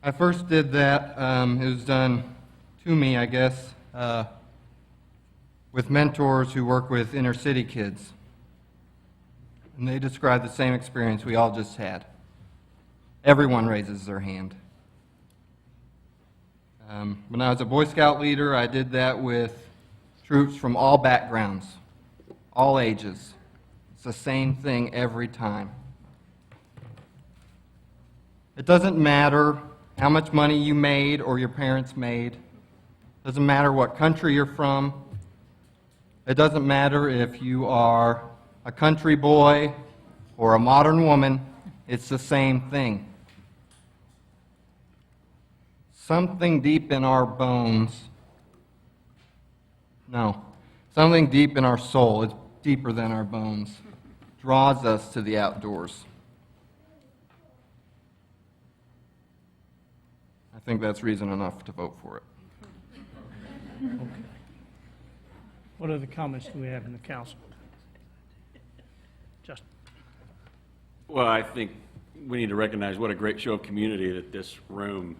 I first did that, it was done to me, I guess, with mentors who work with inner city kids. And they described the same experience we all just had. Everyone raises their hand. When I was a Boy Scout leader, I did that with troops from all backgrounds, all ages. It's the same thing every time. It doesn't matter how much money you made or your parents made. It doesn't matter what country you're from. It doesn't matter if you are a country boy or a modern woman. It's the same thing. Something deep in our bones, something deep in our soul, it's deeper than our bones, draws us to the outdoors. I think that's reason enough to vote for it. Okay. What other comments do we have in the council? Justin. Well, I think we need to recognize what a great show of community that this room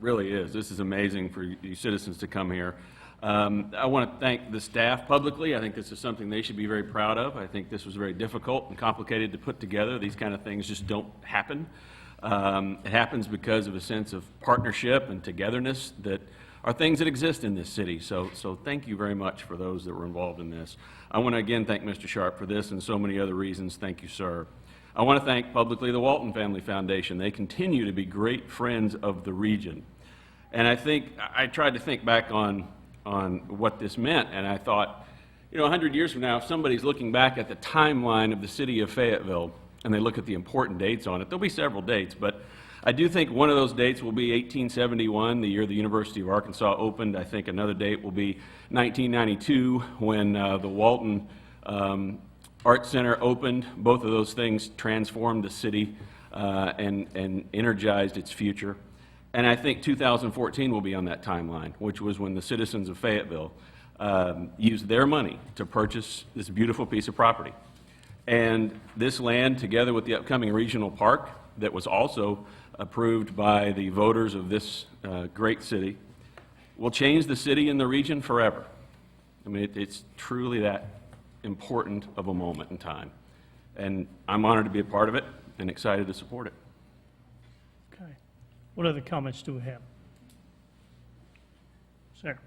really is. This is amazing for you citizens to come here. I want to thank the staff publicly. I think this is something they should be very proud of. I think this was very difficult and complicated to put together. These kind of things just don't happen. It happens because of a sense of partnership and togetherness that are things that exist in this city. So thank you very much for those that were involved in this. I want to again thank Mr. Sharp for this and so many other reasons. Thank you, sir. I want to thank publicly the Walton Family Foundation. They continue to be great friends of the region. And I tried to think back on what this meant, and I thought, 100 years from now, if somebody's looking back at the timeline of the city of Fayetteville, and they look at the important dates on it, there'll be several dates, but I do think one of those dates will be 1871, the year the University of Arkansas opened. I think another date will be 1992, when the Walton Art Center opened. Both of those things transformed the city and energized its future. And I think 2014 will be on that timeline, which was when the citizens of Fayetteville used their money to purchase this beautiful piece of property. And this land, together with the upcoming regional park that was also approved by the voters of this great city, will change the city and the region forever. I mean, it's truly that important of a moment in time. And I'm honored to be a part of it and excited to support it. Okay. What other comments do we have? Sarah.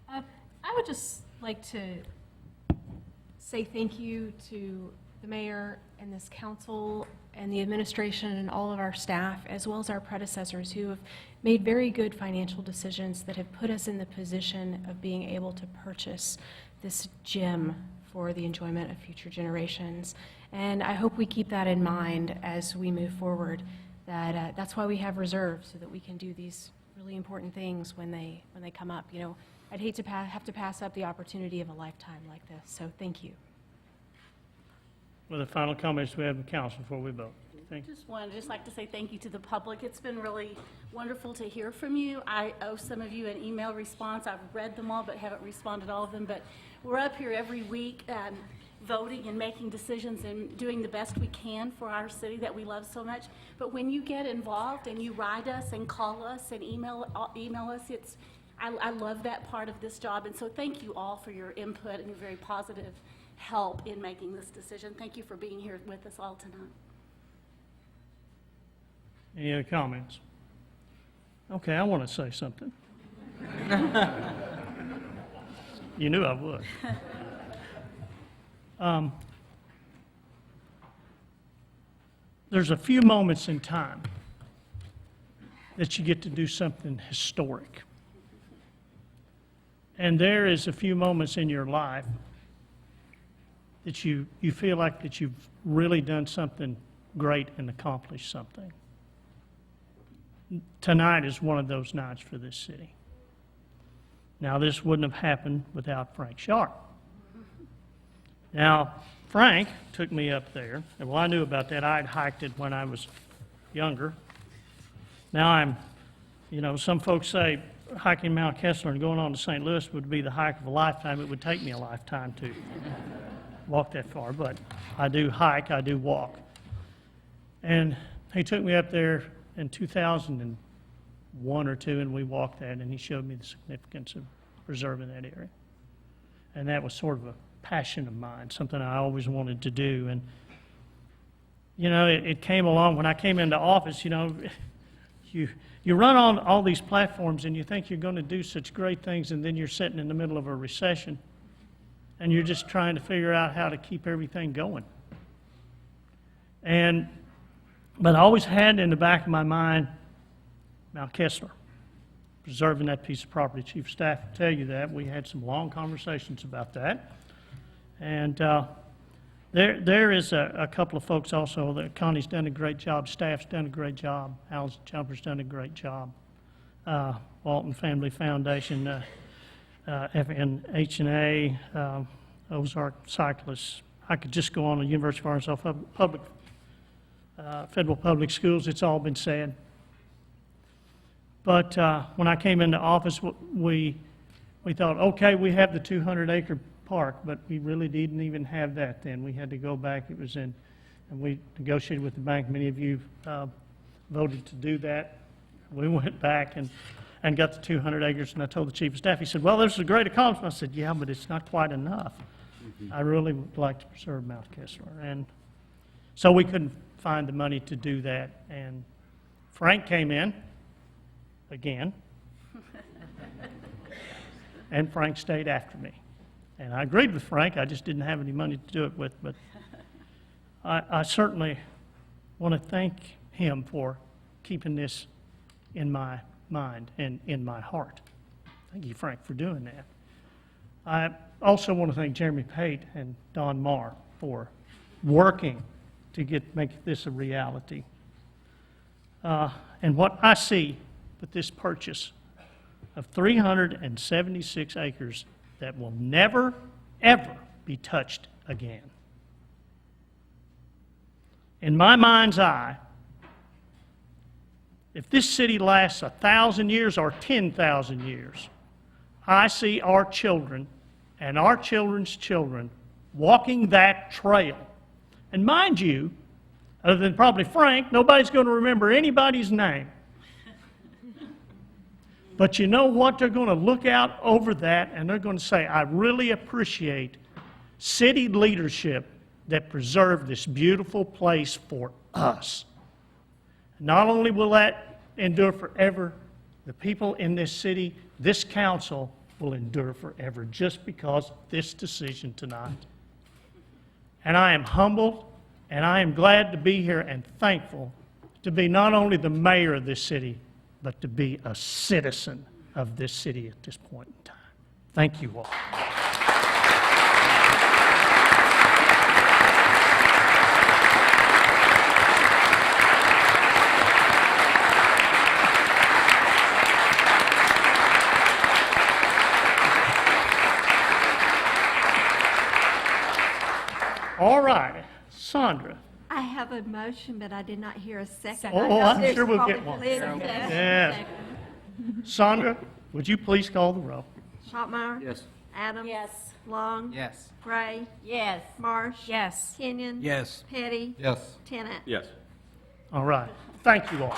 I would just like to say thank you to the mayor and this council and the administration and all of our staff, as well as our predecessors who have made very good financial decisions that have put us in the position of being able to purchase this gem for the enjoyment of future generations. And I hope we keep that in mind as we move forward, that that's why we have reserves, so that we can do these really important things when they come up. I'd hate to have to pass up the opportunity of a lifetime like this, so thank you. What are the final comments we have in the council before we vote? Thank you. Just like to say thank you to the public. It's been really wonderful to hear from you. I owe some of you an email response. I've read them all, but haven't responded to all of them. But we're up here every week voting and making decisions and doing the best we can for our city that we love so much. But when you get involved and you write us and call us and email us, I love that part of this job. And so thank you all for your input and your very positive help in making this decision. Thank you for being here with us all tonight. Any other comments? Okay, I want to say something. You knew I would. There's a few moments in time that you get to do something historic. And there is a few moments in your life that you feel like that you've really done something great and accomplished something. Tonight is one of those nights for this city. Now, this wouldn't have happened without Frank Sharp. Now, Frank took me up there, and well, I knew about that. I had hiked it when I was younger. Now some folks say hiking Mount Kessler and going on to St. Louis would be the hike of a lifetime. It would take me a lifetime to walk that far, but I do hike, I do walk. And he took me up there in 2001 or 2, and we walked that, and he showed me the significance of preserving that area. And that was sort of a passion of mine, something I always wanted to do. And, it came along when I came into office, you run on all these platforms and you think you're going to do such great things, and then you're sitting in the middle of a recession, and you're just trying to figure out how to keep everything going. But I always had in the back of my mind Mount Kessler, preserving that piece of property. Chief of Staff will tell you that. We had some long conversations about that. And there is a couple of folks also that Connie's done a great job, staff's done a great job, Al's Jumper's done a great job, Walton Family Foundation, FNH&A, Ozark Cyclists. I could just go on. The University of Arkansas Federal Public Schools, it's all been said. But when I came into office, we thought, okay, we have the 200-acre park, but we really didn't even have that then. We had to go back. It was in, and we negotiated with the bank. Many of you voted to do that. We went back and got the 200 acres, and I told the Chief of Staff, he said, well, this is a great accomplishment. I said, yeah, but it's not quite enough. I really would like to preserve Mount Kessler. And so we couldn't find the money to do that. And Frank came in again, and Frank stayed after me. And I agreed with Frank. I just didn't have any money to do it with. But I certainly want to thank him for keeping this in my mind and in my heart. Thank you, Frank, for doing that. I also want to thank Jeremy Pate and Don Marr for working to make this a reality. And what I see with this purchase of 376 acres that will never, ever be touched again. In my mind's eye, if this city lasts 1,000 years or 10,000 years, I see our children and our children's children walking that trail. And mind you, other than probably Frank, nobody's going to remember anybody's name. But you know what? They're going to look out over that and they're going to say, I really appreciate city leadership that preserved this beautiful place for us. Not only will that endure forever, the people in this city, this council, will endure forever just because of this decision tonight. And I am humbled and I am glad to be here and thankful to be not only the mayor of this city, but to be a citizen of this city at this point in time. Thank you all. All right, Sandra. I have a motion, but I did not hear a second. Oh, I'm sure we'll get one. Yeah. Sandra, would you please call the roll? Schotmeyer? Yes. Adams? Yes. Long? Yes. Gray? Yes. Marsh? Yes. Kenyon? Yes. Petty? Yes. Tennant? Yes. All right. Thank you all.